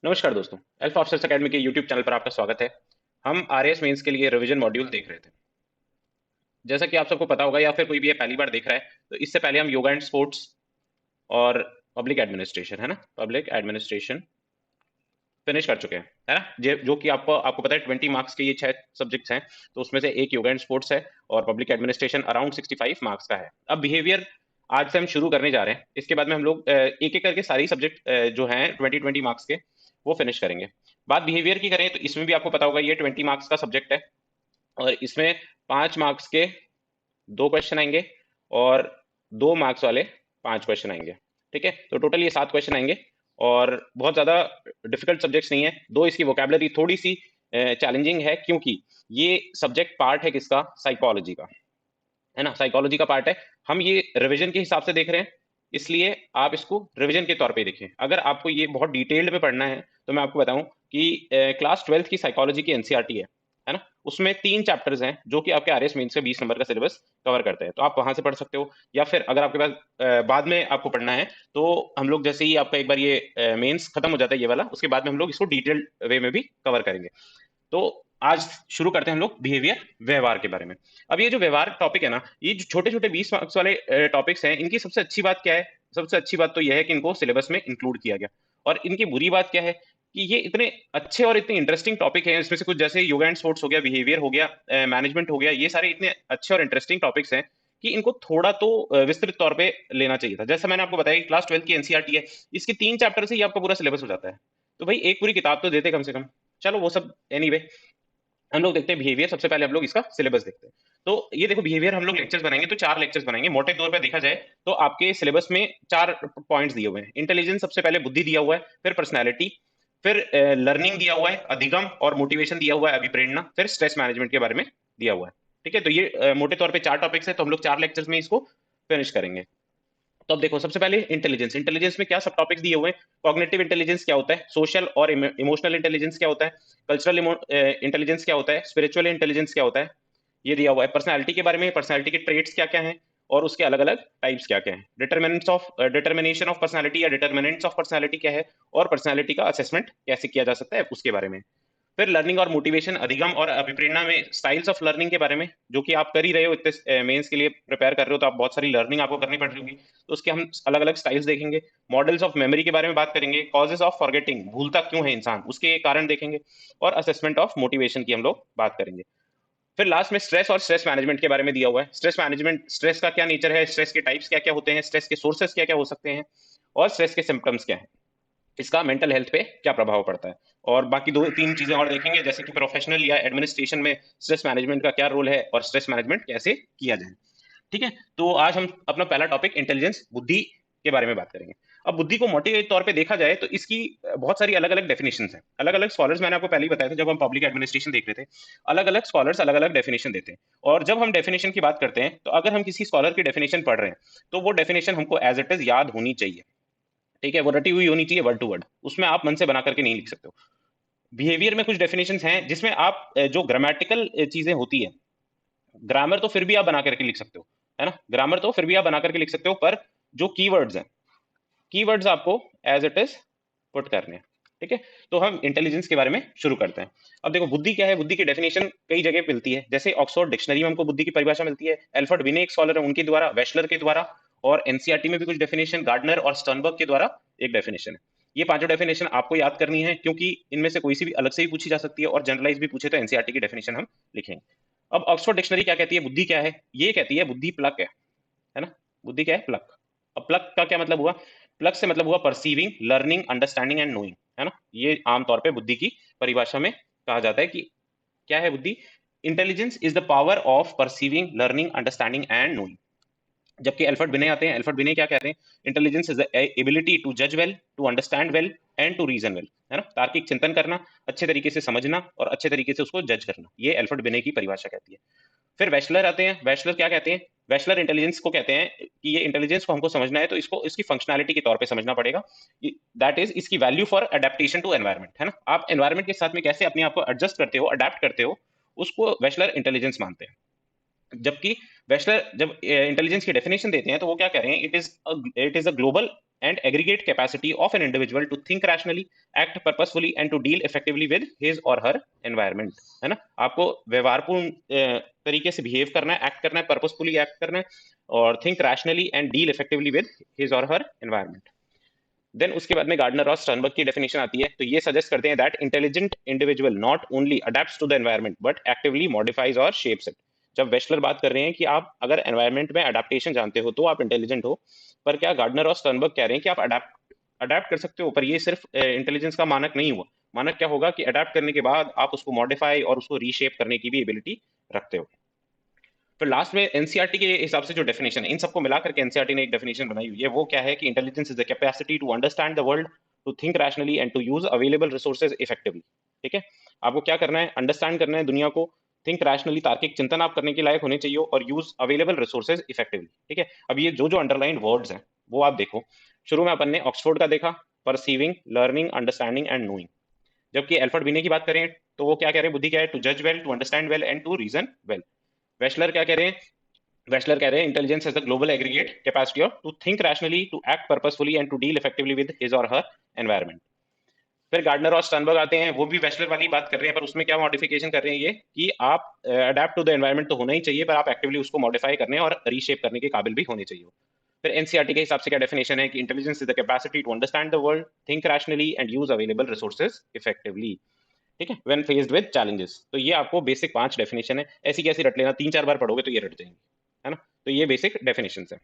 नमस्कार दोस्तों। Alpha officers academy के यूट्यूब चैनल पर आपका स्वागत है। हम आरएएस मेंस के लिए रिवीजन मॉड्यूल देख रहे थे। जैसा कि आप सबको पता होगा या फिर कोई भी ये पहली बार देख रहा है, तो इससे पहले हम योगा एंड स्पोर्ट्स और पब्लिक एडमिनिस्ट्रेशन, है ना, पब्लिक एडमिनिस्ट्रेशन फिनिश कर चुके हैं, है ना। जो कि आपको आपको पता है 20 मार्क्स के ये 6 सब्जेक्ट्स हैं। तो उसमें से एक योगा एंड स्पोर्ट्स है और पब्लिक एडमिनिस्ट्रेशन अराउंड 65 मार्क्स का है। अब बिहेवियर आज से हम शुरू करने जा रहे हैं। इसके बाद में हम लोग एक एक करके सारी सब्जेक्ट जो हैं 20 मार्क्स के वो फिनिश करेंगे। बात बिहेवियर की करें तो इसमें भी आपको पता होगा ये 20 मार्क्स का सब्जेक्ट है और इसमें 5 मार्क्स के 2 क्वेश्चन आएंगे और 2 मार्क्स वाले 5 क्वेश्चन आएंगे। ठीक है, तो टोटल ये 7 क्वेश्चन आएंगे और बहुत ज्यादा डिफिकल्ट सब्जेक्ट्स नहीं है। दो इसकी वोकेबलरी थोड़ी सी चैलेंजिंग है क्योंकि ये सब्जेक्ट पार्ट है किसका, साइकोलॉजी का, है ना, साइकोलॉजी का पार्ट है। हम ये रिवीजन के हिसाब से देख रहे हैं, इसलिए आप इसको रिवीजन के तौर पे देखें। अगर आपको ये बहुत डिटेल्ड में पढ़ना है तो मैं आपको बताऊं कि क्लास 12th की साइकोलॉजी की एनसीईआरटी है ना, उसमें 3 चैप्टर्स हैं जो कि आपके आरएस मेंस का 20 नंबर का सिलेबस कवर करते हैं। तो आप वहां से पढ़ सकते हो, या फिर अगर आपके पास बाद में आपको पढ़ना है तो हम लोग जैसे ही आपका एक बार ये मेंस खत्म हो जाता है ये वाला, उसके बाद में हम लोग इसको डिटेल्ड वे में भी कवर करेंगे। तो आज शुरू करते हैं हम लोग बिहेवियर, व्यवहार के बारे में। अब ये जो व्यवहार टॉपिक है ना, ये जो छोटे छोटे 20 मार्क्स वाले टॉपिक्स हैं, इनकी सबसे अच्छी बात क्या है? सबसे अच्छी बात तो यह है कि इनको सिलेबस में इंक्लूड किया गया। और इनकी बुरी बात क्या है कि ये इतने अच्छे और इतने इंटरेस्टिंग टॉपिक हैं। इसमें से कुछ जैसे योगा एंड स्पोर्ट्स हो गया, बिहेवियर हो गया, मैनेजमेंट हो गया, ये सारे इतने अच्छे और इंटरेस्टिंग टॉपिक्स हैं कि इनको थोड़ा तो विस्तृत तौर पे लेना चाहिए था। जैसा मैंने आपको बताया कि क्लास 12 की एनसीईआरटी है, इसके 3 चैप्टर से ही आपका पूरा सिलेबस हो जाता है। तो भाई एक पूरी किताब तो देते कम से कम। चलो वो सब एनीवे, हम लोग देखते हैं बिहेवियर। सबसे पहले हम लोग इसका सिलेबस देखते हैं। तो ये देखो, बिहेवियर हम लोग लेक्चर्स बनाएंगे तो 4 लेक्चर्स बनाएंगे मोटे तौर पे देखा जाए तो। आपके सिलेबस में 4 पॉइंट्स दिए हुए हैं। इंटेलिजेंस सबसे पहले, बुद्धि दिया हुआ है, फिर पर्सनैलिटी, फिर लर्निंग दिया हुआ है, अधिगम और मोटिवेशन दिया हुआ है, अभिप्रेरणा, फिर स्ट्रेस मैनेजमेंट के बारे में दिया हुआ है। ठीक है, तो ये मोटे तौर पे 4 टॉपिक्स है, तो हम लोग 4 लेक्चर्स में इसको फिनिश करेंगे। तो अब देखो, सबसे पहले इंटेलिजेंस। इंटेलिजेंस में क्या सब टॉपिक्स दिए हुए हैं? कॉग्निटिव इंटेलिजेंस क्या होता है, सोशल और इमोशनल इंटेलिजेंस क्या होता है, कल्चरल इंटेलिजेंस क्या होता है, स्पिरिचुअल इंटेलिजेंस क्या होता है, ये दिया हुआ है। पर्सनालिटी के बारे में, पर्सनालिटी के ट्रेट्स क्या क्या हैं और उसके अलग अलग टाइप्स क्या क्या हैं। डिटर्मिनेशन ऑफ पर्सनालिटी या डिटर्मिनेंट्स ऑफ पर्सनालिटी क्या है, और पर्सनालिटी का असेसमेंट कैसे किया जा सकता है उसके बारे में। फिर लर्निंग और मोटिवेशन, अधिगम और अभिप्रेरणा में स्टाइल्स ऑफ लर्निंग के बारे में, जो कि आप कर ही रहे हो, इतने मेंस के लिए प्रिपेयर कर रहे हो तो आप बहुत सारी लर्निंग आपको करनी पड़ रही होगी, तो उसके हम अलग अलग स्टाइल्स देखेंगे। मॉडल्स ऑफ मेमोरी के बारे में बात करेंगे। कॉजेस ऑफ फॉरगेटिंग, भूलता क्यों है इंसान, उसके कारण देखेंगे। और असेसमेंट ऑफ मोटिवेशन की हम लोग बात करेंगे। फिर लास्ट में स्ट्रेस और स्ट्रेस मैनेजमेंट के बारे में दिया हुआ है। स्ट्रेस मैनेजमेंट, स्ट्रेस का क्या नेचर है, स्ट्रेस के टाइप्स क्या क्या होते हैं, स्ट्रेस के सोर्सेस क्या क्या हो सकते हैं, और स्ट्रेस के सिम्टम्स क्या है, इसका मेंटल हेल्थ पे क्या प्रभाव पड़ता है। और बाकी 2-3 चीजें और देखेंगे, जैसे कि प्रोफेशनल या एडमिनिस्ट्रेशन में स्ट्रेस मैनेजमेंट का क्या रोल है और स्ट्रेस मैनेजमेंट कैसे किया जाए। ठीक है, तो आज हम अपना पहला टॉपिक इंटेलिजेंस, बुद्धि के बारे में बात करेंगे। अब बुद्धि को मोटे तौर पे देखा जाए तो इसकी बहुत सारी अलग अलग डेफिनेशन है। अलग अलग स्कॉलर्स, मैंने आपको पहले ही बताया था जब हम पब्लिक एडमिनिस्ट्रेशन देख रहे थे, अलग अलग स्कॉलर्स अलग अलग डेफिनेशन देते हैं। और जब हम डेफिनेशन की बात करते हैं तो अगर हम किसी स्कॉलर की डेफिनेशन पढ़ रहे हैं तो वो डेफिनेशन हमको एज इट इज याद होनी चाहिए। ठीक है, वो रटी हुई होनी चाहिए वर्ड टू वर्ड, उसमें आप मन से बना करके नहीं लिख सकते हो। बिहेवियर में कुछ डेफिनेशंस हैं जिसमें आप जो ग्रामेटिकल चीजें होती है, ग्रामर तो फिर भी आप बना करके लिख सकते हो, है ना, ग्रामर तो फिर भी आप बना करके लिख सकते हो, पर जो कीवर्ड्स हैं, कीवर्ड्स आपको एज इट इज पुट करने हैं। ठीक है, तो हम इंटेलिजेंस के बारे में शुरू करते हैं। अब देखो, बुद्धि क्या है? बुद्धि की डेफिनेशन कई जगह मिलती है, जैसे ऑक्सफोर्ड डिक्शनरी में हमको बुद्धि की परिभाषा मिलती है, एल्फ्रेड बिने एक स्कॉलर है उनके द्वारा, वेशलर के द्वारा, और एनसीईआरटी में भी कुछ डेफिनेशन, गार्डनर और स्टर्नबर्ग के द्वारा एक डेफिनेशन है। ये पांचों डेफिनेशन आपको याद करनी है क्योंकि इनमें से कोई सी भी अलग से भी पूछी जा सकती है और जनरलाइज भी पूछे तो एनसीईआरटी की डेफिनेशन हम लिखेंगे। अब ऑक्सफोर्ड डिक्शनरी क्या कहती है, बुद्धि क्या है? ये कहती है बुद्धि प्लक है ना। बुद्धि क्या है? प्लक। अब प्लक का क्या मतलब हुआ? प्लक से मतलब हुआ perceiving, learning, understanding and knowing, है ना। ये आमतौर पे बुद्धि की परिभाषा में कहा जाता है कि क्या है बुद्धि? Intelligence is the power of perceiving, learning, understanding and knowing. जबकि अल्फ्रेड बिने आते हैं, अल्फ्रेड बिने क्या कहते हैं? Intelligence is the ability to जज well, to understand well and to reason well, है ना। तार्किक चिंतन करना, अच्छे तरीके से समझना और अच्छे तरीके से उसको जज करना, ये अल्फ्रेड बिने की परिभाषा कहती है। फिर वेशलर आते हैं। वेशलर क्या कहते हैं? वेशलर इंटेलिजेंस को कहते हैं कि ये इंटेलिजेंस को हमको समझना है तो इसको इसकी फंक्शनैलिटी के तौर पे समझना पड़ेगा। दैट इज इसकी value for adaptation to environment, है ना। आप एनवायरमेंट के साथ में कैसे अपने आप को एडजस्ट करते हो, अडेप्ट करते हो, उसको वेशलर इंटेलिजेंस मानते हैं। जबकि वेशलर जब इंटेलिजेंस की डेफिनेशन देते हैं तो वो क्या कह रहे हैं? It is a global and aggregate capacity of an individual to think rationally, act purposefully and to deal effectively with his or her environment, है ना। आपको व्यवहारपूर्ण तरीके से बिहेव करना है, एक्ट करना है, पर्पसफुली एक्ट करना है और think rationally and deal effectively with his or her environment. Then उसके बाद में गार्डनर और स्टर्नबर्ग की डेफिनेशन आती है, तो ये सजेस्ट करते हैं that intelligent individual not only adapts to the environment but actively modifies और शेप्स इट। जब वेस्टलर बात कर रहे हैं कि आप अगर एनवायरमेंट में अडेप्टेशन जानते हो तो आप इंटेलिजेंट हो, पर क्या गार्डनर और स्टर्नबर्ग कह रहे हैं कि आप अडेप्ट कर सकते हो, पर ये सिर्फ इंटेलिजेंस का मानक नहीं हुआ। मानक क्या होगा कि अडेप्ट करने के बाद आप उसको मॉडिफाई और उसको रीशेप करने की भी एबिलिटी रखते हो। फिर लास्ट में एनसीईआरटी के हिसाब से जो डेफिनेशन है, इन सबको मिलाकर के एनसीईआरटी ने एक डेफिनेशन बनाई हुई है, वो क्या है कि intelligence is the capacity to understand the world, to think rationally and to use available resources effectively. ठीक है, आपको क्या करना है, अंडरस्टैंड करना है दुनिया को, थिंक रैशनली तार्किक चिंतन आप करने के लायक होने चाहिए, और यूज अवेलेबल रिसोर्सेज इफेक्टिवली। ठीक है, अब ये जो जो अंडरलाइन वर्ड्स हैं वो आप देखो। शुरू में अपन ने ऑक्सफोर्ड का देखा, perceiving, learning, understanding and knowing. जबकि एल्फ्रेड बिने की बात करें तो वो क्या कह रहे हैं, बुद्धि क्या है, टू जज well, to understand well and to reason well. Wechsler क्या कह रहे हैं, वेस्लर कह रहे हैं intelligence as the global aggregate capacity of to think rationally, to act purposefully and to deal effectively with his or her environment. फिर Gardner और Sternberg आते हैं, वो भी वेस्लर वाली बात कर रहे हैं, पर उसमें क्या मॉडिफिकेशन कर रहे हैं ये कि आप अडेप्ट टू द एनवायरमेंट तो होना ही चाहिए, पर आप एक्टिवली उसको मॉडिफाई करने और रीशेप करने के काबिल भी होने चाहिए। फिर एनसीईआरटी के हिसाब से क्या डेफिनेशन है कि intelligence is the capacity to understand the world, think rationally and use available resources effectively. ठीक है, व्हेन फेस्ड विद चैलेंजेस। तो ये आपको बेसिक 5 डेफिनेशन है, ऐसी कैसी रट लेना, 3-4 बार पढ़ोगे तो ये रट जाएंगे, है ना। तो ये बेसिक डेफिनेशंस है।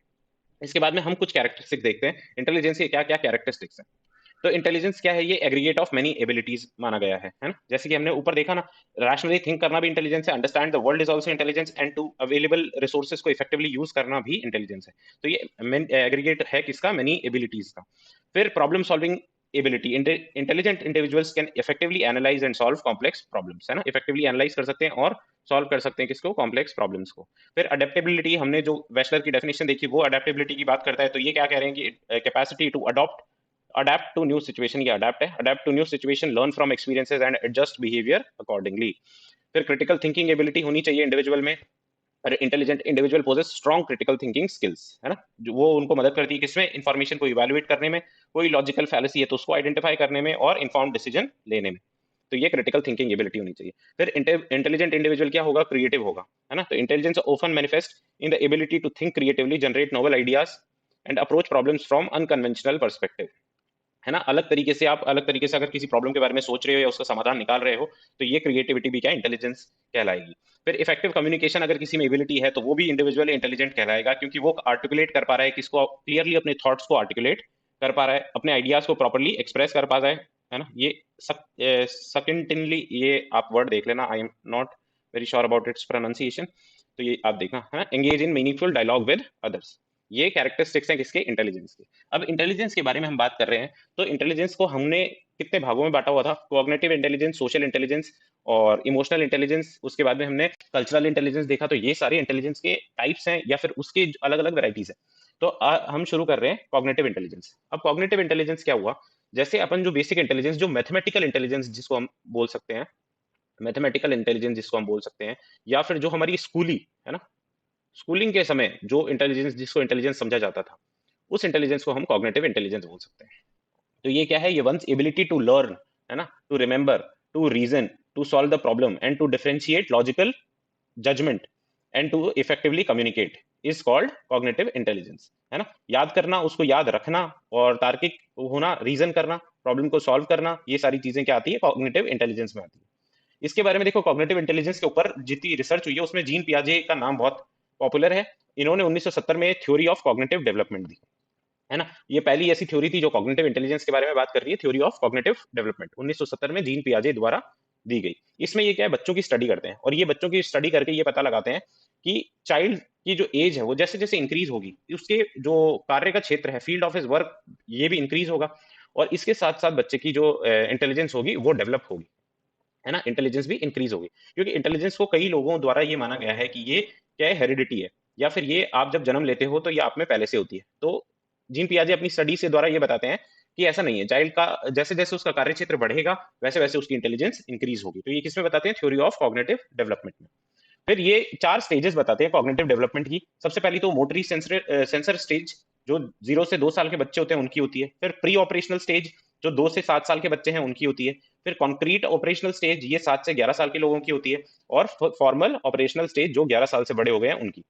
इसके बाद में हम कुछ कैरेक्टरिस्टिक देखते हैं, इंटेलिजेंस के क्या क्या कैरेक्टरिस्टिक्स हैं। तो इंटेलिजेंस क्या है, ये एग्रीगेट ऑफ मेनी एबिलिटीज माना गया है ना। जैसे कि हमने ऊपर देखा ना, रैशनली थिंक करना भी इंटेलिजेंस है, understand the world is also intelligence and to available resources को इफेक्टिवली यूज करना भी इंटेलिजेंस है। तो ये एग्रीगेट है किसका, मेनी एबिलिटीज का। फिर problem solving ability, intelligent individuals can effectively analyse and solve complex problems, है ना, इफेक्टिवली एनालाइज कर सकते हैं और सॉल्व कर सकते हैं किसको, कॉम्प्लेक्स प्रॉब्लम्स को। फिर अडेप्टेबिलिटी, हमने जो वेस्लर की डेफिनेशन देखी वो अडेप्टेबिलिटी की बात करता है, तो ये क्या कह रहे हैं कि capacity to adapt to new situation, ये adapt to new situation, learn from experiences and adjust behavior accordingly। फिर क्रिटिकल थिंकिंग एबिलिटी होनी चाहिए इंडिविजुअल में, और intelligent individual possess strong critical thinking skills, है ना, जो वो उनको मदद करती है किसमें, इन्फॉर्मेशन को इवैल्यूएट करने में, कोई लॉजिकल फैलेसी है तो उसको आइडेंटिफाई करने में और इन्फॉर्म्ड डिसीजन लेने में। तो ये क्रिटिकल थिंकिंग एबिलिटी होनी चाहिए। फिर इंटेलिजेंट इंडिविजुअल क्या होगा, क्रिएटिव होगा, है ना। तो intelligence often manifest in the ability to think creatively, generate novel ideas and approach problems from unconventional perspective, है ना। अलग तरीके से आप अलग तरीके से अगर किसी प्रॉब्लम के बारे में सोच रहे हो या उसका समाधान निकाल रहे हो, तो ये क्रिएटिविटी भी क्या, इंटेलिजेंस कहलाएगी। फिर इफेक्टिव कम्युनिकेशन अगर किसी में एबिलिटी है तो वो भी इंडिविजुअल इंटेलिजेंट कहलाएगा, क्योंकि वो आर्टिकुलेट कर पा रहा है किसको, क्लियरली अपने थॉट्स को आर्टिकुलेट कर पा रहा है, अपने आइडियाज को प्रॉपरली एक्सप्रेस कर पा रहा है ना। ये सेकेंडली, ये आप वर्ड देख लेना, I am not very sure about its pronunciation, तो ये आप देखना, है ना। Engage in meaningful dialogue with others, ये कैरेक्टरिस्टिक्स हैं किसके, इंटेलिजेंस के। अब इंटेलिजेंस के बारे में हम बात कर रहे हैं, तो इंटेलिजेंस को हमने कितने भागों में बांटा हुआ था, कॉग्निटिव इंटेलिजेंस, सोशल इंटेलिजेंस और इमोशनल इंटेलिजेंस। उसके बाद में हमने कल्चरल इंटेलिजेंस देखा। तो ये सारे इंटेलिजेंस के टाइप्स हैं या फिर उसके अलग अलग वेराइटीज हैं। तो हम शुरू कर रहे हैं कॉग्निटिव इंटेलिजेंस। अब कॉग्निटिव इंटेलिजेंस क्या हुआ, जैसे अपन जो बेसिक इंटेलिजेंस, जो मैथमेटिकल इंटेलिजेंस जिसको हम बोल सकते हैं, मैथमेटिकल इंटेलिजेंस जिसको हम बोल सकते हैं, या फिर जो हमारी स्कूली, है ना, स्कूलिंग के समय जो इंटेलिजेंस, जिसको इंटेलिजेंस समझा जाता था, उस इंटेलिजेंस को हम कॉग्निटिव इंटेलिजेंस बोल सकते हैं। तो ये क्या है, ये वंस एबिलिटी टू लर्न, है ना, to remember, to reason, to solve the problem and to differentiate logical judgement and to effectively communicate is called cognitive intelligence, है ना। याद करना, उसको याद रखना और तार्किक होना, रीजन करना, प्रॉब्लम को सॉल्व करना, ये सारी चीजें क्या आती है, कॉग्निटिव इंटेलिजेंस में आती है। इसके बारे में देखो, कॉग्निटिव इंटेलिजेंस के ऊपर जितनी रिसर्च हुई है उसमें जीन पियाजे का नाम बहुत पॉपुलर है। इन्होंने 1970 में थ्योरी ऑफ कॉग्निटिव डेवलपमेंट दी, है ना। ये पहली ऐसी थ्योरी थी जो कॉग्निटिव इंटेलिजेंस के बारे में बात कर रही है, थ्योरी ऑफ कॉग्निटिव डेवलपमेंट 1970 में जीन पियाजे द्वारा दी गई। इसमें ये क्या है, बच्चों की स्टडी करते हैं, और ये बच्चों की स्टडी करके ये पता लगाते हैं कि चाइल्ड की जो एज है वो जैसे जैसे इंक्रीज होगी, उसके जो कार्य का क्षेत्र है, फील्ड ऑफ हिज वर्क, ये भी इंक्रीज होगा, और इसके साथ साथ बच्चे की जो इंटेलिजेंस होगी वो डेवलप होगी, है ना, इंटेलिजेंस भी इंक्रीज होगी। क्योंकि इंटेलिजेंस को कई लोगों द्वारा ये माना गया है कि ये क्या है, हेरिडिटी है, या फिर ये आप जब जन्म लेते हो तो ये आप में पहले से होती है। तो जीन पियाजे अपनी स्टडी से द्वारा ये बताते हैं कि ऐसा नहीं है, चाइल्ड का जैसे जैसे उसका कार्य क्षेत्र बढ़ेगा वैसे वैसे उसकी इंटेलिजेंस इंक्रीज होगी। तो ये किसमें बताते हैं, थ्योरी ऑफ कॉग्निटिव डेवलपमेंट में। फिर ये 4 स्टेजेस बताते हैं कॉग्निटिव डेवलपमेंट की। सबसे पहली तो मोटरी सेंसर स्टेज, जो 0 से 2 साल के बच्चे होते हैं उनकी होती है। फिर प्री ऑपरेशनल स्टेज जो 2 से 7 साल के बच्चे हैं उनकी होती है। फिर कॉन्क्रीट ऑपरेशनल स्टेज ये 7 से 11 साल के लोगों की होती है। और फॉर्मल ऑपरेशनल स्टेज जो 11 साल से बड़े हो गए हैं उनकी।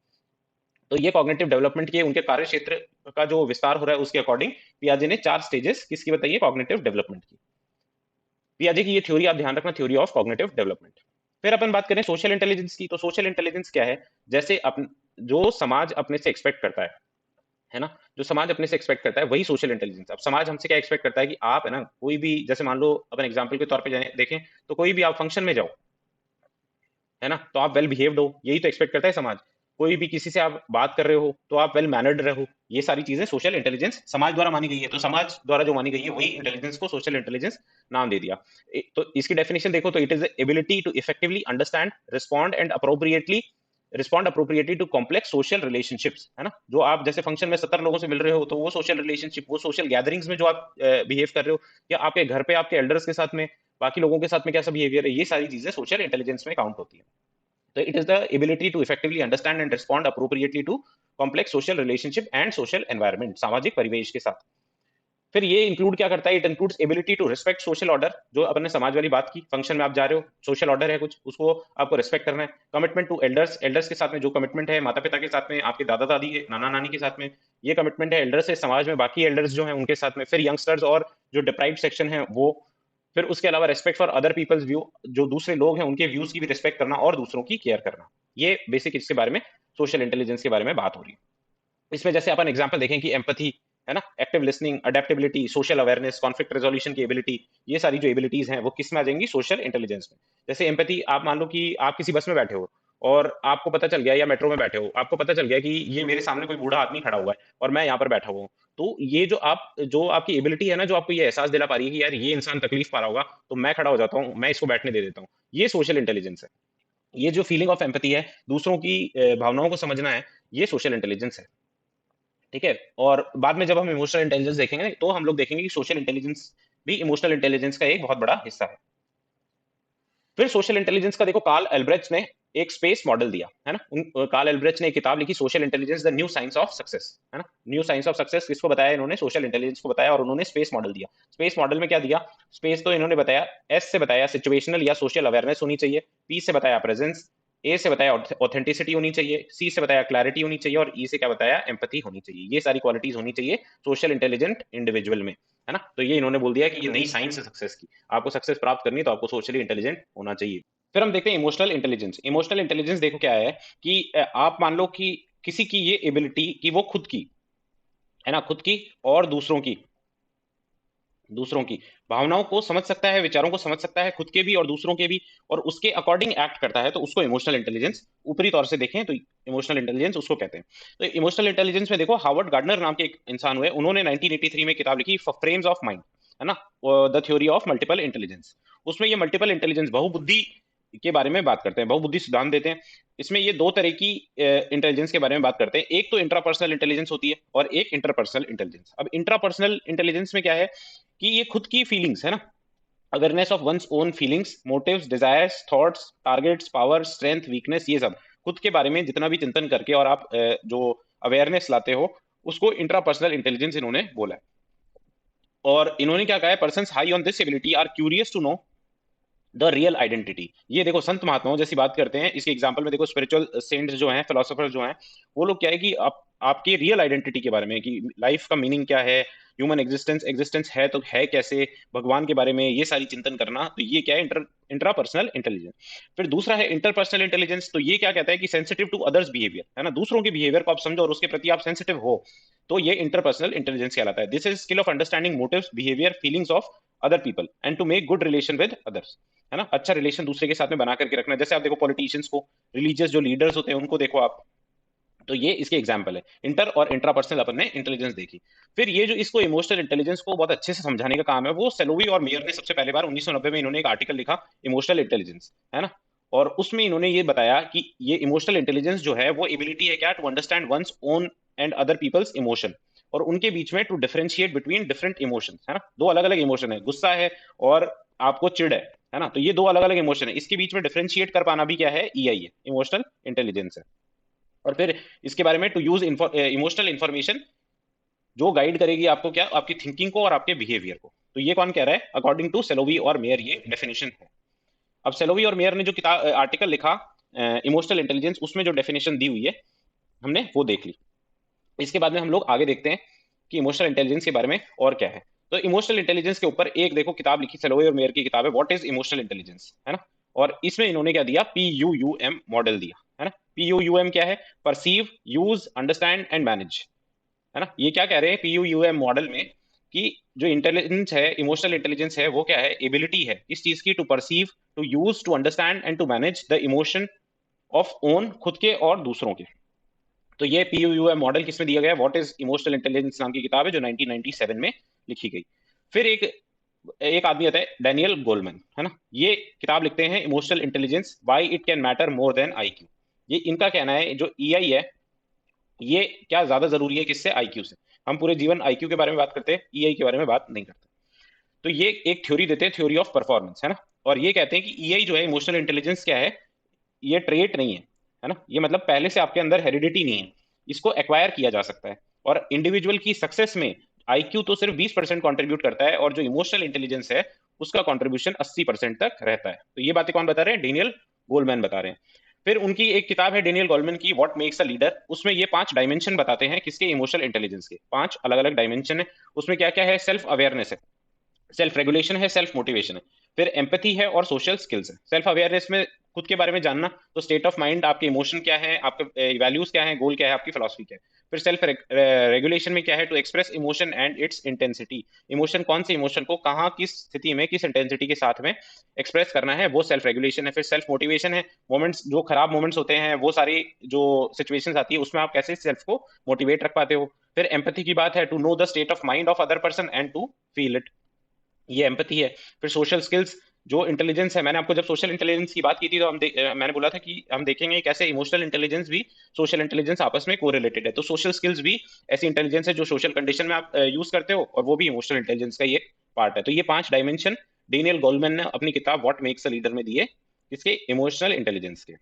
तो ये कॉग्निटिव डेवलपमेंट के उनके कार्य क्षेत्र का जो विस्तार हो रहा है उसके अकॉर्डिंग पियाजे ने 4 स्टेजेस किसकी बताई है, कॉग्निटिव डेवलपमेंट की। पियाजे की ये थ्योरी आप ध्यान रखना, थ्योरी ऑफ कॉग्निटिव डेवलपमेंट। फिर अपन बात करें सोशल इंटेलिजेंस की, तो सोशल इंटेलिजेंस क्या है, जैसे जो समाज अपने से एक्सपेक्ट करता है ना, जो समाज अपने से एक्सपेक्ट करता है वही सोशल इंटेलिजेंस। अब समाज हमसे क्या एक्सपेक्ट करता है कि आप है ना कोई भी, जैसे मान लो अपन एग्जांपल के तौर पे देखें तो कोई भी आप फंक्शन में जाओ है ना, तो आप वेल बिहेव्ड हो, यही तो एक्सपेक्ट करता है समाज। कोई भी किसी से आप बात कर रहे हो तो आप वेल मैनर्ड रहो, ये सारी चीजें सोशल इंटेलिजेंस समाज द्वारा मानी गई है। तो समाज द्वारा जो मानी गई है वही इंटेलिजेंस को सोशल इंटेलिजेंस नाम दे दिया। तो इसकी डेफिनेशन देखो तो it is the ability to effectively understand, respond appropriately to complex social relationships, है ना। जो आप जैसे फंक्शन में 70 लोगों से मिल रहे हो तो वो सोशल रिलेशनशिप, वो सोशल गैदरिंग्स में जो आप बिहेव कर रहे हो, या आपके घर पे आपके एल्डर्स के साथ में, बाकी लोगों के साथ में कैसा बिहेवियर है, ये सारी चीजें सोशल इंटेलिजेंस में काउंट होती है। So it is the ability to effectively understand and respond appropriately to complex social relationship and social environment, सामाजिक परिवेश के साथ। फिर ये इंक्लूड क्या करता है, it includes ability to respect social order, जो अपन ने समाज वाली बात की, फंक्शन में आप जा रहे हो, सोशल ऑर्डर है कुछ, उसको आपको रिस्पेक्ट करना है। कमिटमेंट टू एल्डर्स, एल्डर्स के साथ में जो कमिटमेंट है, माता पिता के साथ में, आपके दादा दादी नाना नानी के साथ में, ये कमिटमेंट है। एल्डर्स से समाज में बाकी एल्डर्स जो हैं उनके साथ में। फिर यंगस्टर्स और जो डिप्राइव्ड सेक्शन है वो। फिर उसके अलावा respect for other people's view, जो दूसरे लोग हैं उनके व्यूज की भी रिस्पेक्ट करना और दूसरों की केयर करना। ये बेसिक इसके बारे में सोशल इंटेलिजेंस के बारे में बात हो रही है। इसमें जैसे अपन एग्जांपल देखें कि एम्पैथी है ना, active listening, adaptability, social awareness, conflict resolution की एबिलिटी, ये सारी जो एबिलिटीज हैं वो किस में आ जाएंगी, सोशल इंटेलिजेंस में। जैसे एम्पैथी, आप मान लो कि आप किसी बस में बैठे हो और आपको पता चल गया, या मेट्रो में बैठे हो, आपको पता चल गया कि ये मेरे सामने कोई बूढ़ा आदमी खड़ा हुआ है और मैं यहाँ पर बैठा हुआ हूँ। तो ये जो आपकी एबिलिटी है ना, जो आपको ये एहसास दिला पा रही है कि यार ये इंसान तकलीफ पा रहा होगा, तो मैं खड़ा हो जाता हूँ, मैं इसको बैठने दे देता हूँ, ये सोशल इंटेलिजेंस है। ये जो फीलिंग ऑफ एम्पैथी है, दूसरों की भावनाओं को समझना है, ये सोशल इंटेलिजेंस है। ठीक है। और बाद में जब हम इमोशनल इंटेलिजेंस देखेंगे तो हम लोग देखेंगे कि सोशल इंटेलिजेंस भी इमोशनल इंटेलिजेंस का एक बहुत बड़ा हिस्सा है। फिर सोशल इंटेलिजेंस का देखो, कार्ल एल्ब्रेच ने एक स्पेस मॉडल दिया है ना। कार्ल एल्ब्रेच ने एक किताब लिखी, social intelligence the new science of success, है ना। न्यू साइंस ऑफ सक्सेस किसको बताया इन्होंने, सोशल इंटेलिजेंस को बताया, और उन्होंने स्पेस मॉडल दिया। स्पेस मॉडल में क्या दिया, स्पेस तो इन्होंने बताया, एस से बताया सिचुएशनल या सोशल अवेयरनेस होनी चाहिए, पी से बताया प्रेजेंस, ए से बताया ऑथेंटिसिटी होनी चाहिए, सी से बताया क्लैरिटी होनी चाहिए, और ई से क्या बताया, एम्पैथी होनी चाहिए। ये सारी क्वालिटीज होनी चाहिए सोशल इंटेलिजेंट इंडिविजुअल में, है ना। तो ये इन्होंने बोल दिया कि ये नई साइंस है सक्सेस की, आपको सक्सेस प्राप्त करनी है तो आपको सोशली इंटेलिजेंट होना चाहिए। फिर हम देखते हैं इमोशनल इंटेलिजेंस। इमोशनल इंटेलिजेंस देखो क्या है कि आप मान लो कि किसी की ये एबिलिटी कि वो खुद की, है ना, खुद की और दूसरों की भावनाओं को समझ सकता है, विचारों को समझ सकता है, खुद के भी और दूसरों के भी, और उसके अकॉर्डिंग एक्ट करता है, तो उसको इमोशनल इंटेलिजेंस, ऊपरी तौर से देखें तो इमोशनल इंटेलिजेंस उसको कहते हैं। तो इमोशनल इंटेलिजेंस में देखो, हार्वर्ड गार्डनर नाम के एक इंसान हुए, उन्होंने 1983 में किताब लिखी फ्रेम्स ऑफ माइंड, है ना, the theory of multiple intelligence. उसमें ये मल्टीपल इंटेलिजेंस, बहुबुद्धि के बारे में बात करते हैं, बहुबुद्धि सिद्धांत देते हैं। इसमें ये दो तरह की इंटेलिजेंस के बारे में बात करते हैं, एक तो इंट्रापर्सनल इंटेलिजेंस होती है और एक इंटरपर्सनल इंटेलिजेंस। अब इंट्रापर्सनल इंटेलिजेंस में क्या है कि ये खुद की फीलिंग्स, है ना, awareness of one's own feelings, motives, desires, thoughts, targets, power, strength, weakness, ये सब खुद के बारे में जितना भी चिंतन करके और आप जो अवेयरनेस लाते हो, उसको इंट्रापर्सनल इंटेलिजेंस इन्होंने बोला है। और इन्होंने क्या कहा है, person high on this ability are curious to know the real identity. ये देखो संत महात्माओं जैसी बात करते हैं, इसके एग्जांपल में देखो स्पिरिचुअल सेंट्स जो हैं, फिलोसोफर जो हैं, वो लोग क्या है कि आप आपकी रियल आइडेंटिटी के बारे में, कि लाइफ का मीनिंग क्या है, ह्यूमन एग्जिस्टेंस एग्जिस्टेंस है तो है कैसे, भगवान के बारे में, ये सारी चिंतन करना, तो ये क्या है, इंट्रापर्सनल इंटेलिजेंस। फिर दूसरा है इंटरपर्सनल इंटेलिजेंस, तो ये क्या कहता है कि सेंसिटिव टू अदर्स बिहेवियर, है ना, दूसरों के बिहेवियर को आप समझो और उसके प्रति आप सेंसिटिव हो, तो ये इंटरपर्सनल इंटेलिजेंस कहलाता है। This is skill of understanding motives, behaviour, feelings of other people and to make good relation with others, है ना, अच्छा रिलेशन दूसरे के साथ में बना करके रखना। जैसे आप देखो पॉलिटिशियंस को, रिलीजियस जो लीडर्स होते हैं उनको देखो आप, तो ये इसके एग्जाम्पल है। इंटर और इंट्रापर्सनल अपन ने इंटेलिजेंस देखी। फिर ये जो इसको इमोशनल इंटेलिजेंस को बहुत अच्छे से समझाने का काम है, वो सेलोवी और मेयर ने सबसे पहले बार 1990 में इन्होंने एक आर्टिकल लिखा, इमोशनल इंटेलिजेंस, है ना। और उसमें इन्होंने ये बताया कि ये इमोशनल इंटेलिजेंस जो है वो एबिलिटी है क्या, to understand one's own and other people's emotion, और उनके बीच में to differentiate between different emotions, है ना। दो अलग अलग इमोशन है, गुस्सा है और आपको चिढ़ है ना, तो ये दो अलग अलग इमोशन है, इसके बीच में डिफरेंशिएट कर पाना भी क्या है, ईआई है, इमोशनल इंटेलिजेंस है। और फिर इसके बारे में टू यूज इमोशनल इंफॉर्मेशन जो गाइड करेगी आपको क्या, आपकी थिंकिंग को और आपके बिहेवियर को। तो ये कौन कह रहा है, अकॉर्डिंग टू सेलोवी और मेयर ये डेफिनेशन है। अब सेलोवी और मेयर ने जो किताब आर्टिकल लिखा इमोशनल इंटेलिजेंस, उसमें जो डेफिनेशन दी हुई है हमने वो देख ली। इसके बाद में हम लोग आगे देखते हैं कि इमोशनल इंटेलिजेंस के बारे में और क्या है। तो इमोशनल इंटेलिजेंस के ऊपर एक देखो किताब लिखी सेलोवे और मेयर की किताब है, व्हाट इज इमोशनल इंटेलिजेंस, है ना। और इसमें इन्होंने क्या दिया, PUUM मॉडल दिया, है ना। PUUM क्या है, perceive, use, understand and manage, है ना। ये क्या कह रहे हैं PUUM मॉडल में कि जो इंटेलिजेंस है, इमोशनल इंटेलिजेंस है, वो क्या है, एबिलिटी है इस चीज की, to perceive, to use, to understand and to manage the emotion of own, खुद के और दूसरों के। तो ये PUUM मॉडल किसमें दिया गया है, व्हाट इज इमोशनल इंटेलिजेंस नाम की किताब है जो 1997 में लिखी गई। फिर एक एक आदमी आता है डैनियल गोलमैन, है ना। ये किताब लिखते हैं emotional intelligence why it can matter more than IQ। ये इनका कहना है जो EI है, ये क्या ज्यादा जरूरी है किससे, IQ से। हम पूरे जीवन IQ के बारे में बात करते हैं, EI के बारे में बात नहीं करते। तो ये एक थ्योरी देते हैं, थ्योरी ऑफ परफॉर्मेंस, है ना। और ये कहते हैं कि EI जो है, इमोशनल इंटेलिजेंस क्या है, ये ट्रेट नहीं है ना। ये मतलब पहले से आपके अंदर हेरिडिटी नहीं है, इसको एक्वायर किया जा सकता है। और इंडिविजुअल की सक्सेस में IQ तो सिर्फ 20% कंट्रीब्यूट करता है, और जो इमोशनल इंटेलिजेंस है उसका कंट्रीब्यूशन 80% तक रहता है। तो ये बातें कौन बता रहे हैं, डेनियल गोलमैन बता रहे हैं। फिर उनकी एक किताब है डेनियल गोलमैन की, व्हाट मेक्स अ लीडर, उसमें ये 5 डायमेंशन बताते हैं किसके, इमोशनल इंटेलिजेंस के 5 अलग अलग डायमेंशन है। उसमें क्या क्या है, सेल्फ अवेयरनेस है, सेल्फ रेगुलेशन है, सेल्फ मोटिवेशन है, फिर एम्पैथी है और सोशल स्किल्स है। सेल्फ अवेयरनेस में खुद के बारे में जानना, तो स्टेट ऑफ माइंड, आपके इमोशन क्या है, आपके वैल्यूज क्या है, गोल क्या है, आपकी फिलोसफी क्या है। फिर सेल्फ रेगुलेशन में क्या है, to express emotion and its intensity, emotion कौन से इमोशन को कहाँ किस स्थिति में किस इंटेंसिटी के साथ में एक्सप्रेस करना है, वो सेल्फ रेगुलेशन है। फिर सेल्फ मोटिवेशन है, मोमेंट्स जो खराब मोमेंट्स होते हैं, वो सारी जो सिचुएशंस आती है उसमें आप कैसे सेल्फ को मोटिवेट रख पाते हो। फिर एम्पैथी की बात है, to know the state of mind of other person and to feel it, ये एम्पैथी है। फिर सोशल स्किल्स, जो इंटेलिजेंस है, मैंने आपको जब सोशल इंटेलिजेंस की बात की थी तो मैंने बोला था कि हम देखेंगे कैसे इमोशनल इंटेलिजेंस भी सोशल इंटेलिजेंस आपस में कोरिलेटेड है। तो सोशल स्किल्स भी ऐसी इंटेलिजेंस है जो सोशल कंडीशन में आप यूज करते हो, और वो भी इमोशनल इंटेलिजेंस का ही एक पार्ट है। तो ये 5 डायमेंशन डेनियल गोलमैन ने अपनी किताब व्हाट मेक्स अ लीडर में दिए, इसके इमोशनल इंटेलिजेंस के।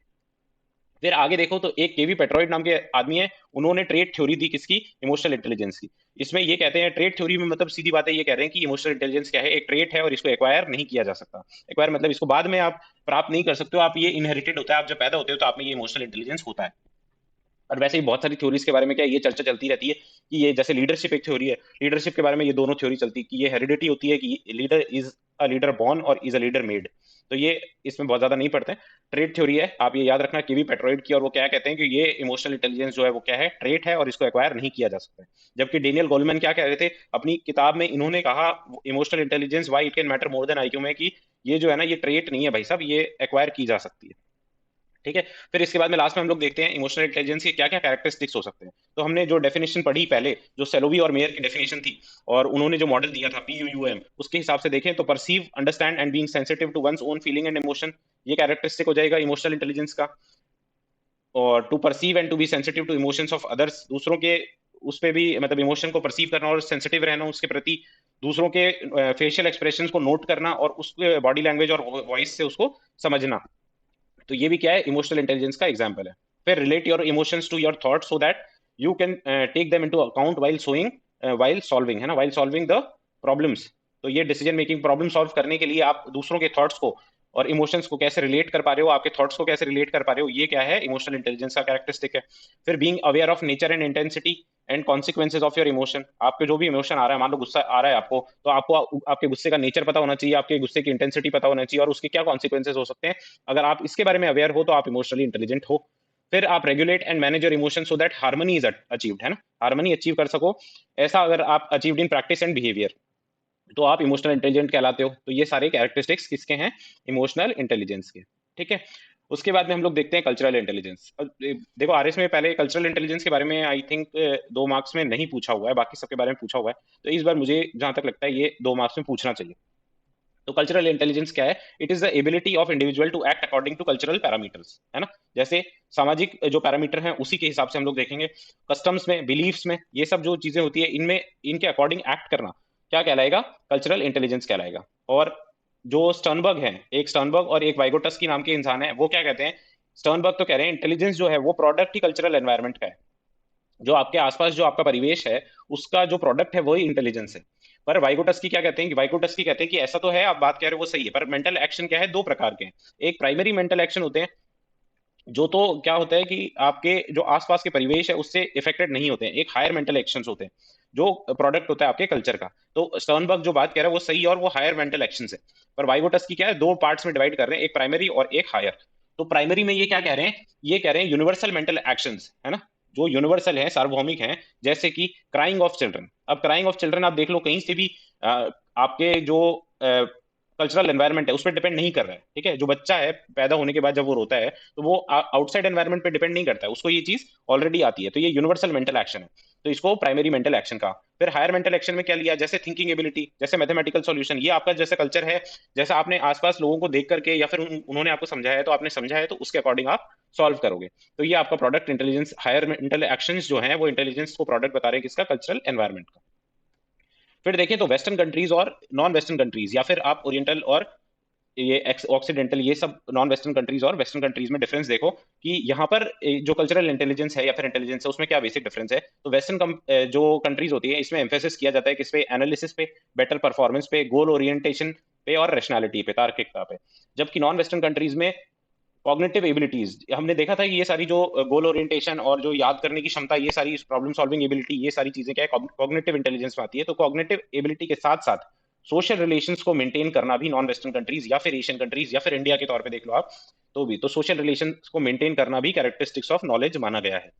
फिर आगे देखो तो एक केवी पेट्रॉइड नाम के आदमी है, उन्होंने ट्रेड थ्योरी दी किसकी, इमोशनल इंटेलिजेंस की। इसमें ये कहते हैं, ट्रेड थ्योरी में मतलब सीधी बात है, ये कह रहे हैं कि इमोशनल इंटेलिजेंस क्या है, एक ट्रेट है और इसको एक्वायर नहीं किया जा सकता। एक्वायर मतलब इसको बाद में आप प्राप्त नहीं कर सकते हो, आप ये इनहेरिटेड होता है, आप जब पैदा होते हो तो आप में ये इमोशनल इंटेलिजेंस होता है। और वैसे ही बहुत सारी थ्योरीज के बारे में क्या ये चर्चा चलती रहती है कि ये जैसे लीडरशिप एक थ्योरी है, लीडरशिप के बारे में ये दोनों थ्योरी चलती है कि ये हेरिडिटी होती है कि leader is a leader born और इज अ लीडर मेड। तो ये इसमें बहुत ज्यादा नहीं पढ़ते हैं, ट्रेट थ्योरी है, आप ये याद रखना केवी पेट्रोइड की। और वो क्या कहते हैं कि ये इमोशनल इंटेलिजेंस जो है वो क्या है, ट्रेट है और इसको एक्वायर नहीं किया जा सकता है। जबकि डेनियल गोलमैन क्या कह रहे थे अपनी किताब में, इन्होंने कहा emotional intelligence why it can matter more than IQ में, कि ये जो है ना ये ट्रेट नहीं है भाई साहब, ये एक्वायर की जा सकती है। ठीक है। फिर इसके बाद में लास्ट में हम लोग देखते हैं इमोशनल इंटेलिजेंस के क्या क्या कैरेक्टरिस्टिक्स हो सकते हैं। तो हमने जो डेफिनेशन पढ़ी पहले, जो सेलोवी और मेयर की डेफिनेशन थी, और उन्होंने जो मॉडल दिया था PUUM, उसके हिसाब से देखें तो perceive, understand and being sensitive to one's own feeling and emotion, ये कैरेक्टरिस्टिक हो जाएगा इमोशनल इंटेलिजेंस का। और to perceive and to be sensitive to emotions of others, दूसरों के उस पे भी मतलब इमोशन को परसीव करना और सेंसिटिव रहना उसके प्रति, दूसरों के फेशियल एक्सप्रेशंस को नोट करना और उसके बॉडी लैंग्वेज और वॉइस से उसको समझना। तो ये भी क्या है, इमोशनल इंटेलिजेंस का एग्जाम्पल है। फिर relate your emotions to your thoughts so that you can take them into account while sowing, while solving, है ना, वाइल सॉल्विंग द प्रॉब्लम्स। तो ये डिसीजन मेकिंग, प्रॉब्लम सॉल्व करने के लिए आप दूसरों के थॉट्स को और इमोशंस को कैसे रिलेट कर पा रहे हो, आपके थॉट्स को कैसे रिलेट कर पा रहे हो, ये क्या है, इमोशनल इंटेलिजेंस का कैरेक्टरिस्टिक है। फिर being aware of nature and intensity and consequences of your emotion, आपके जो भी इमोशन आ रहा है, मान लो गुस्सा आ रहा है आपको, तो आपको आपके गुस्से का नेचर पता होना चाहिए, आपके गुस्से की इंटेंसिटी पता होना चाहिए और उसके क्या कॉन्सिक्वेंसेज हो सकते हैं। अगर आप इसके बारे में अवेयर हो तो आप इमोशनली इंटेलिजेंट हो। फिर आप regulate and manage your emotion so that harmony is achieved, है ना, हार्मनी अचीव कर सको, ऐसा अगर आप achieved in practice and behaviour, तो आप इमोशनल इंटेलिजेंट कहलाते हो। तो ये सारे कैरेक्टरिस्टिक्स किसके हैं, इमोशनल इंटेलिजेंस के। ठीक है। उसके बाद में हम लोग देखते हैं कल्चरल इंटेलिजेंस। देखो RS में पहले कल्चरल इंटेलिजेंस के बारे में आई थिंक 2 मार्क्स में नहीं पूछा हुआ है, बाकी सबके बारे में पूछा हुआ है। तो इस बार मुझे जहां तक लगता है ये 2 मार्क्स में पूछना चाहिए। तो कल्चरल इंटेलिजेंस क्या है, it is the ability of individual to act according to cultural parameters, है ना। जैसे सामाजिक जो पैरामीटर हैं उसी के हिसाब से हम लोग देखेंगे, कस्टम्स में, बिलीफ्स में, ये सब जो चीजें होती है इनमें, इनके अकॉर्डिंग एक्ट करना क्या कहलाएगा, कल्चरल इंटेलिजेंस कहलाएगा। और जो स्टर्नबर्ग है, एक स्टर्नबर्ग और एक वाइगोटस्की नाम के इंसान है, वो क्या कहते हैं, स्टर्नबर्ग तो कह रहे हैं इंटेलिजेंस जो है वो प्रोडक्ट ही कल्चरल एनवायरनमेंट का है। जो आपके आसपास जो आपका परिवेश है उसका जो प्रोडक्ट है वही इंटेलिजेंस है। पर वाइगोटस्की क्या कहते हैं कि वाइगोटस्की कहते हैं कि ऐसा तो है, आप बात कह रहे हो वो सही है, पर मेंटल एक्शन क्या है, दो प्रकार के हैं। एक प्राइमरी मेंटल एक्शन होते हैं, जो तो क्या होता है कि आपके जो आसपास के परिवेश है उससे इफेक्टेड नहीं होते हैं। एक हायर मेंटल एक्शंस होते हैं जो प्रोडक्ट होता है आपके कल्चर का। तो स्टर्नबर्ग जो बात कह रहा है वो सही है और वो हायर मेंटल एक्शंस है। पर वाइगोटस्की क्या है, दो पार्ट्स में डिवाइड कर रहे हैं, एक प्राइमरी और एक हायर। तो प्राइमरी में ये क्या कह रहे हैं, ये कह रहे हैं यूनिवर्सल मेंटल एक्शंस, है ना, जो यूनिवर्सल है, सार्वभौमिक हैं, जैसे कि क्राइंग ऑफ चिल्ड्रन। अब क्राइंग ऑफ चिल्ड्रन आप देख लो कहीं से भी आपके जो कल्चरल एनवायरनमेंट है उस पर डिपेंड नहीं कर रहा है, ठीक है। जो बच्चा है पैदा होने के बाद जब वो रोता है तो वो आउटसाइड एनवायरनमेंट पे डिपेंड नहीं करता है, उसको ये चीज ऑलरेडी आती है, तो ये यूनिवर्सल मेंटल एक्शन है। तो इसको प्राइमरी मेंटल एक्शन का। फिर हायर मेंटल एक्शन में क्या लिया, जैसे थिंकिंग एबिलिटी, जैसे मैथमेटिकल सॉल्यूशन, ये आपका जैसे कल्चर है, जैसा आपने आसपास लोगों को देख करके या फिर उन्होंने आपको समझाया है तो आपने समझा है तो उसके अकॉर्डिंग आप सॉल्व करोगे। तो ये आपका product intelligence, higher mental actions जो हैं वो इंटेलिजेंस को प्रोडक्ट बता रहे हैं किसका, कल्चरल एनवायरनमेंट का। फिर देखें तो वेस्टर्न कंट्रीज और नॉन वेस्टर्न कंट्रीज, या फिर आप ओरिएंटल और ये ऑक्सीडेंटल, ये सब नॉन वेस्टर्न कंट्रीज और वेस्टर्न कंट्रीज में डिफरेंस देखो कि यहाँ पर जो कल्चरल इंटेलिजेंस है या फिर इंटेलिजेंस है उसमें क्या बेसिक डिफरेंस है। तो वेस्टर्न जो कंट्रीज होती है इसमें एम्फेसिस किया जाता है किस पे, एनालिसिस पे, बेटर परफॉर्मेंस पे, गोल ओरिएंटेशन पे और रैशनैलिटी पे, तार्किकता पे। जबकि नॉन वेस्टर्न कंट्रीज में कॉग्निटिव एबिलिटीज, हमने देखा था कि ये सारी जो गोल ओरिएंटेशन और जो याद करने की क्षमता, ये सारी प्रॉब्लम सॉल्विंग एबिलिटी, ये सारी चीजें क्या है, कॉग्निटिव इंटेलिजेंस में आती है। तो कॉग्निटिव एबिलिटी के साथ साथ सोशल रिलेशंस को मेंटेन करना भी नॉन वेस्टर्न कंट्रीज या फिर एशियन कंट्रीज या फिर इंडिया के तौर पे देख लो आप, तो भी तो सोशल रिलेशंस को मेंटेन करना भी कैरेक्टरिस्टिक्स ऑफ नॉलेज माना गया है।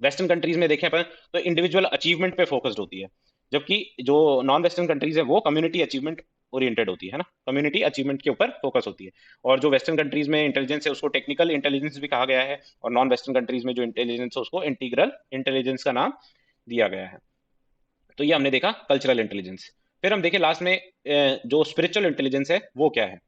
वेस्टर्न कंट्रीज में देखें अपन तो इंडिविजुअल अचीवमेंट पे फोकस्ड होती है, जबकि जो नॉन वेस्टर्न कंट्रीज है वो कम्युनिटी अचीवमेंट ओरिएंटेड होती है ना, कम्युनिटी अचीवमेंट के ऊपर फोकस होती है। और जो वेस्टर्न कंट्रीज में इंटेलिजेंस है उसको टेक्निकल इंटेलिजेंस भी कहा गया है, और नॉन वेस्टर्न कंट्रीज में जो इंटेलिजेंस है उसको इंटीग्रल इंटेलिजेंस का नाम दिया गया है। तो ये हमने देखा कल्चरल इंटेलिजेंस। फिर हम देखें लास्ट में जो स्पिरिचुअल इंटेलिजेंस है वो क्या है।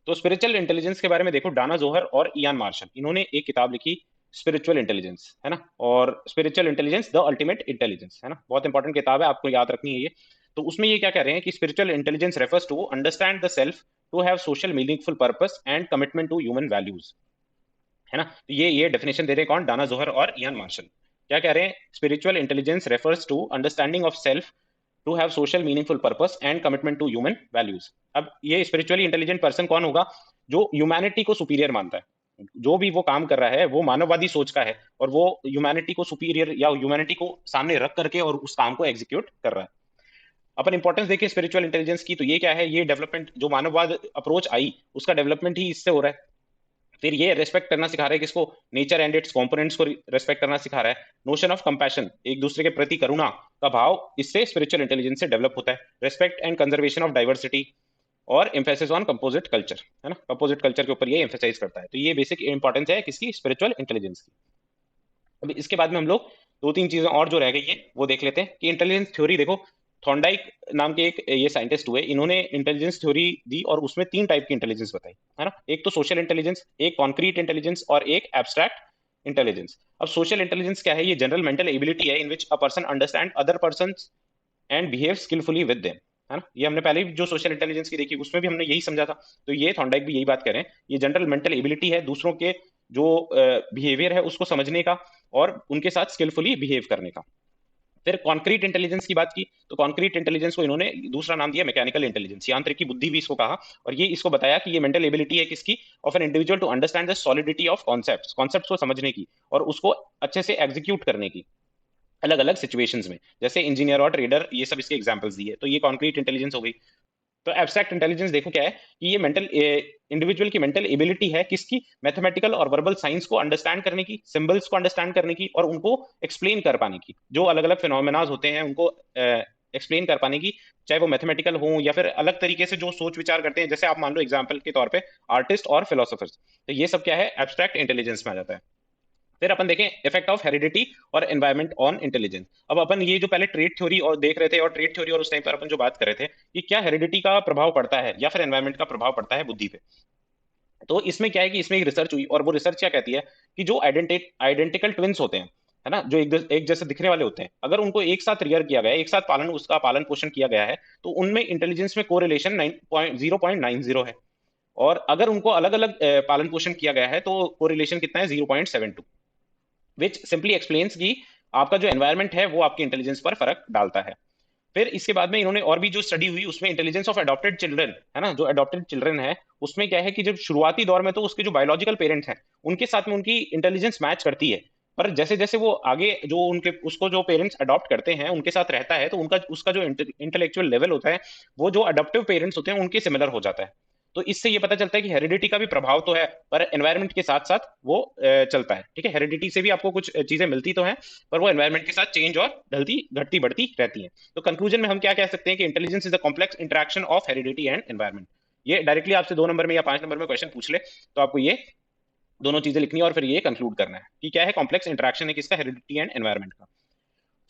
तो स्पिरिचुअल इंटेलिजेंस के बारे में देखो, डाना जोहर और इयान मार्शल, इन्होंने एक किताब लिखी स्पिरिचुअल इंटेलिजेंस, है ना, और spiritual intelligence the ultimate intelligence, है ना, बहुत इंपॉर्टेंट किताब है, आपको याद रखनी है ये। तो उसमें ये क्या कह रहे हैं कि spiritual intelligence refers to understand the self, to have social meaningful purpose and commitment to human values, है ना। तो ये डेफिनेशन दे रहे हैं कौन, डाना जोहर और इयान मार्शल। क्या कह रहे हैं, spiritual intelligence refers to understanding of self, to have social meaningful purpose and commitment to human values. अब ये स्पिरिचुअली इंटेलिजेंट पर्सन कौन होगा, जो ह्यूमैनिटी को सुपीरियर मानता है, जो भी वो काम कर रहा है वो मानववादी सोच का है, और वो ह्यूमैनिटी को सुपीरियर या ह्यूमैनिटी को सामने रख करके और उस काम को एग्जीक्यूट कर रहा है। अपन इंपॉर्टेंस देखिए स्पिरिचुअल इंटेलिजेंस की, तो ये क्या है, ये डेवलपमेंट जो मानववाद अप्रोच आई उसका डेवलपमेंट ही इससे हो रहा है। फिर ये रेस्पेक्ट करना सिखा रहा है किसको, नेचर एंड इट्स कंपोनेंट्स को रेस्पेक्ट करना सिखा रहा है। नोशन ऑफ कंपैशन, एक दूसरे के प्रति करुणा का भाव, इससे स्पिरिचुअल इंटेलिजेंस से डेवलप होता है। Respect and conservation of diversity, और एम्फेसिस ऑन कंपोजिट कल्चर, है ना, कंपोजिट कल्चर के ऊपर ये एम्फेसाइज करता है। तो ये बेसिक इंपॉर्टेंस है किसकी, स्पिरिचुअल इंटेलिजेंस की। अब इसके बाद में हम लोग दो तीन चीजें और जो रह गई है वो देख लेते हैं कि इंटेलिजेंस थ्योरी देखो, थॉर्नडाइक नाम के एक ये साइंटिस्ट हुए, इन्होंने इंटेलिजेंस थ्योरी दी और उसमें तीन टाइप की इंटेलिजेंस बताई, है ना। एक तो सोशल इंटेलिजेंस, एक कॉन्क्रीट इंटेलिजेंस और एक एब्स्ट्रैक्ट इंटेलिजेंस। अब सोशल इंटेलिजेंस क्या है, ये जनरल मेंटल एबिलिटी है in which a person understand other person and behave skilfully with them, है ना। ये हमने पहले भी जो सोशल इंटेलिजेंस की देखी उसमें भी हमने यही समझा था। तो ये थॉर्नडाइक भी यही बात करें, ये जनरल मेंटल एबिलिटी है दूसरों के जो बिहेवियर है उसको समझने का और उनके साथ स्किलफुली बिहेव करने का। फिर कॉन्क्रीट इंटेलिजेंस की बात की, तो कॉन्क्रीट इंटेलिजेंस को इन्होंने दूसरा नाम दिया मैकेनिकल इंटेलिजेंस, यांत्रिकी बुद्धि भी इसको कहा। और ये इसको बताया कि ये मेंटल एबिलिटी है किसकी, of an individual to understand the solidity of concepts, concepts को समझने की और उसको अच्छे से एग्जीक्यूट करने की अलग अलग सिचुएशंस में, जैसे इंजीनियर और ट्रेडर, ये सब इसके एग्जांपल्स दिए। तो ये कॉन्क्रीट इंटेलिजेंस हो गई। तो एब्स्ट्रैक्ट इंटेलिजेंस देखो क्या है कि ये मेंटल इंडिविजुअल की मेंटल एबिलिटी है किसकी, मैथमेटिकल और वर्बल साइंस को अंडरस्टैंड करने की, सिंबल्स को अंडरस्टैंड करने की और उनको एक्सप्लेन कर पाने की, जो अलग अलग फिनोमेनाज होते हैं उनको एक्सप्लेन कर पाने की, चाहे वो मैथमेटिकल हो या फिर अलग तरीके से जो सोच विचार करते हैं, जैसे आप मान लो एग्जाम्पल के तौर पे आर्टिस्ट और फिलोसोफर्स। तो ये सब क्या है, एब्स्ट्रैक्ट इंटेलिजेंस में आ जाता है। फिर अपन देखें इफेक्ट ऑफ हेरिडिटी और एनवायरमेंट ऑन इंटेलिजेंस। अब अपन ये जो पहले ट्रेड थ्योरी और देख रहे थे, और ट्रेड थ्योरी और उस टाइम पर अपन जो बात कर रहे थे कि क्या हेरिडिटी का प्रभाव पड़ता है या फिर एनवायरमेंट का प्रभाव पड़ता है बुद्धि पे। तो इसमें क्या है कि इसमें एक रिसर्च हुई और वो रिसर्च क्या कहती है कि जो आइडेंटिकल ट्विंस होते हैं, है ना, जो एक जैसे दिखने वाले होते हैं, अगर उनको एक साथ रियर किया गया है, एक साथ उसका पालन पोषण किया गया है, तो उनमें इंटेलिजेंस में कोरिलेशन 0.90 है। और अगर उनको अलग अलग पालन पोषण किया गया है तो कोरिलेशन कितना है, 0.72, विच सिंपली एक्सप्लेन्स की आपका जो एनवायरमेंट है वो आपकी इंटेलिजेंस पर फर्क डालता है। फिर इसके बाद में इन्होंने और भी जो स्टडी हुई उसमें इंटेलिजेंस ऑफ अडॉप्टेड चिल्ड्रन है ना, जो अडॉप्टेड चिल्ड्रन है उसमें क्या है कि जब शुरुआती दौर में तो उसके जो बायोलॉजिकल पेरेंट्स हैं उनके साथ में उनकी इंटेलिजेंस मैच करती है, पर जैसे जैसे वो आगे जो उनके उसको जो पेरेंट्स अडॉप्ट करते हैं उनके साथ रहता है तो उनका उसका जो इंटेलेक्चुअल लेवल होता है वो जो अडॉप्टिव पेरेंट्स होते हैं उनके सिमिलर हो जाता है। तो इससे ये पता चलता है कि हेरिडिटी का भी प्रभाव तो है, पर एनवायरमेंट के साथ साथ वो चलता है। ठीक है, हेरिडिटी से भी आपको कुछ चीजें मिलती तो हैं, पर वो एनवायरमेंट के साथ चेंज और ढलती घटती बढ़ती रहती हैं। तो कंक्लूजन में हम क्या कह सकते हैं कि intelligence is the complex interaction of heredity and environment. ये डायरेक्टली आपसे 2 नंबर में या 5 नंबर में क्वेश्चन पूछ ले तो आपको ये दोनों चीजें लिखनी है और फिर ये कंक्लूड करना है कि क्या है कॉम्प्लेक्स इंटरेक्शन है किसका, हेरिडिटी एंड एनवायरमेंट का।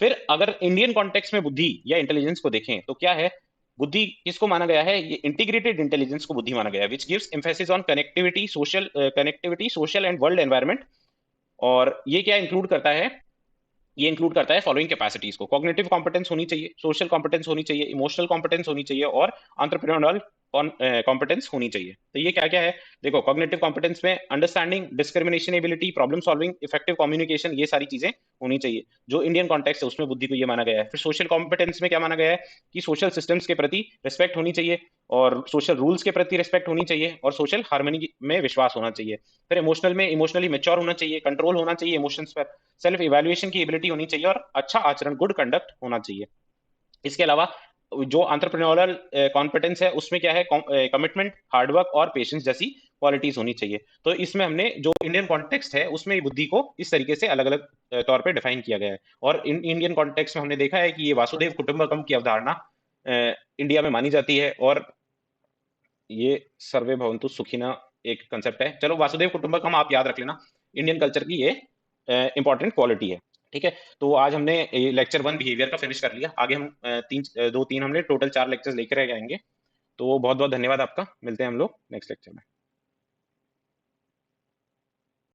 फिर अगर इंडियन कॉन्टेक्स्ट में बुद्धि या इंटेलिजेंस को देखें तो क्या है, बुद्धि किसको माना गया है, ये इंटीग्रेटेड इंटेलिजेंस को बुद्धि माना गया है, which gives emphasis on connectivity social and world environment. और ये क्या इंक्लूड करता है, ये इंक्लूड करता है फॉलोइंग कैपेसिटीज को, कॉग्निटिव कॉम्पिटेंस होनी चाहिए, सोशल कॉम्पिटेंस होनी चाहिए, इमोशनल कॉम्पिटेंस होनी चाहिए और एंटरप्रेन्योरल कॉम्पिटेंस होनी चाहिए। तो ये क्या क्या है, देखो कॉग्निटिव कॉम्पिटेंस में understanding, discrimination ability, problem solving, effective communication, ये सारी चीजें होनी चाहिए जो इंडियन कॉन्टेक्स्ट है उसमें बुद्धि को ये माना गया है। फिर सोशल कॉम्पिटेंस में क्या माना गया है कि सोशल सिस्टम्स के प्रति रिस्पेक्ट होनी चाहिए और सोशल रूल्स के प्रति रिस्पेक्ट होनी चाहिए और सोशल हार्मनी में विश्वास होना चाहिए। फिर इमोशनल में इमोशनली मेच्योर होना चाहिए, कंट्रोल होना चाहिए इमोशंस पर, सेल्फ इवैल्यूएशन की एबिलिटी होनी चाहिए और अच्छा आचरण, गुड कंडक्ट होना चाहिए। इसके अलावा जो एंटरप्रेन्योरल कॉम्पिटेंस है उसमें क्या है, कमिटमेंट, हार्डवर्क और पेशेंस जैसी क्वालिटीज होनी चाहिए। तो इसमें हमने जो इंडियन कॉन्टेक्स्ट है उसमें बुद्धि को इस तरीके से अलग अलग तौर पे डिफाइन किया गया है। और इंडियन कॉन्टेक्स्ट में हमने देखा है कि ये वासुदेव कुटुंबकम की अवधारणा इंडिया में मानी जाती है और ये सर्वे भवन्तु सुखिना एक कंसेप्ट है। चलो वासुदेव कुटुंबकम आप याद रख लेना, इंडियन कल्चर की ये इंपॉर्टेंट क्वालिटी है। ठीक है, तो आज हमने लेक्चर 1 बिहेवियर का फिनिश कर लिया, आगे हम 2 3 हमने टोटल 4 लेक्चर्स लेकर आएंगे। तो बहुत बहुत धन्यवाद आपका, मिलते हैं हम लोग नेक्स्ट लेक्चर में।